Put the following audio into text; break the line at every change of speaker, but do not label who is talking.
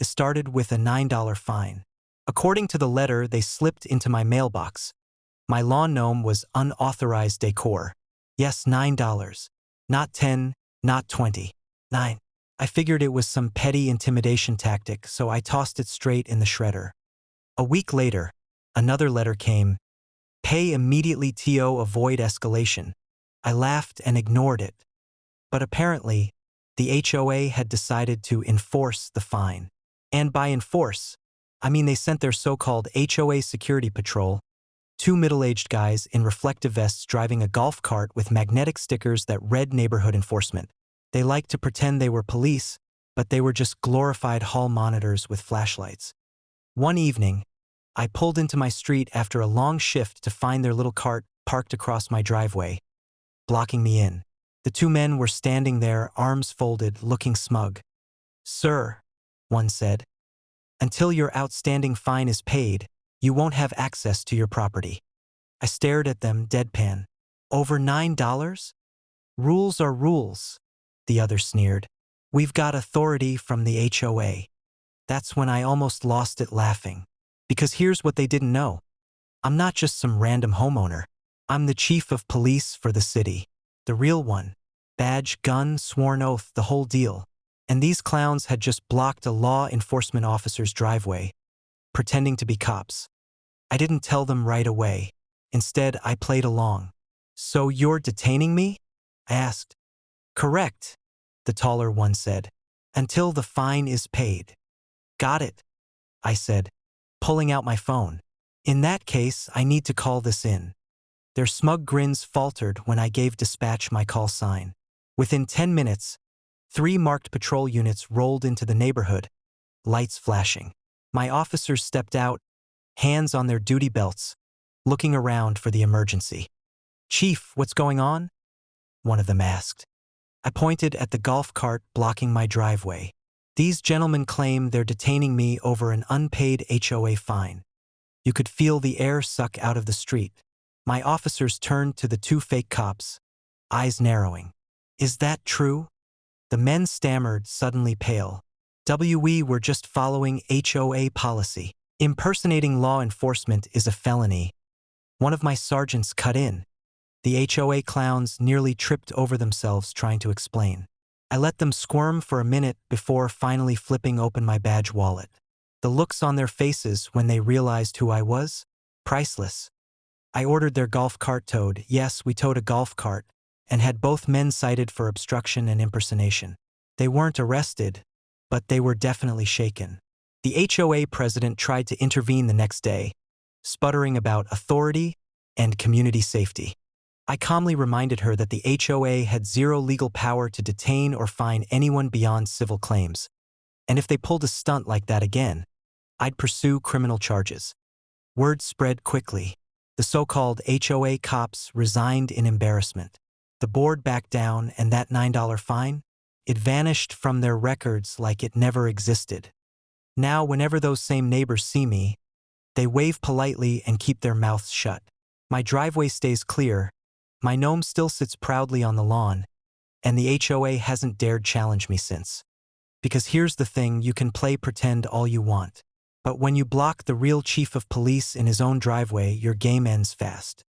It started with a $9 fine. According to the letter they slipped into my mailbox, my lawn gnome was unauthorized decor. Yes, $9. Not 10, not 20. 9. I figured it was some petty intimidation tactic, so I tossed it straight in the shredder. A week later, another letter came. Pay immediately to avoid escalation. I laughed and ignored it. But apparently, the HOA had decided to enforce the fine. And by enforce, I mean they sent their so-called HOA security patrol, 2 middle-aged guys in reflective vests driving a golf cart with magnetic stickers that read neighborhood enforcement. They liked to pretend they were police, but they were just glorified hall monitors with flashlights. One evening, I pulled into my street after a long shift to find their little cart parked across my driveway, blocking me in. The 2 men were standing there, arms folded, looking smug. "Sir," one said, "until your outstanding fine is paid, you won't have access to your property." I stared at them deadpan. "Over $9? Rules are rules," the other sneered. "We've got authority from the HOA." That's when I almost lost it laughing. Because here's what they didn't know. I'm not just some random homeowner. I'm the chief of police for the city. The real one. Badge, gun, sworn oath, the whole deal. And these clowns had just blocked a law enforcement officer's driveway, pretending to be cops. I didn't tell them right away. Instead, I played along. "So you're detaining me?" I asked. "Correct," the taller one said. "Until the fine is paid." "Got it," I said, pulling out my phone. "In that case, I need to call this in." Their smug grins faltered when I gave dispatch my call sign. Within 10 minutes, 3 marked patrol units rolled into the neighborhood, lights flashing. My officers stepped out, hands on their duty belts, looking around for the emergency. "Chief, what's going on?" one of them asked. I pointed at the golf cart blocking my driveway. "These gentlemen claim they're detaining me over an unpaid HOA fine." You could feel the air suck out of the street. My officers turned to the 2 fake cops, eyes narrowing. "Is that true?" The men stammered, suddenly pale. "We were just following HOA policy. Impersonating law enforcement is a felony." One of my sergeants cut in. The HOA clowns nearly tripped over themselves trying to explain. I let them squirm for a minute before finally flipping open my badge wallet. The looks on their faces when they realized who I was? Priceless. I ordered their golf cart towed. Yes, we towed a golf cart, and had both men cited for obstruction and impersonation. They weren't arrested, but they were definitely shaken. The HOA president tried to intervene the next day, sputtering about authority and community safety. I calmly reminded her that the HOA had zero legal power to detain or fine anyone beyond civil claims, and if they pulled a stunt like that again, I'd pursue criminal charges. Word spread quickly. The so-called HOA cops resigned in embarrassment. The board backed down, and that $9 fine? It vanished from their records like it never existed. Now, whenever those same neighbors see me, they wave politely and keep their mouths shut. My driveway stays clear, my gnome still sits proudly on the lawn, and the HOA hasn't dared challenge me since. Because here's the thing, you can play pretend all you want. But when you block the real chief of police in his own driveway, your game ends fast.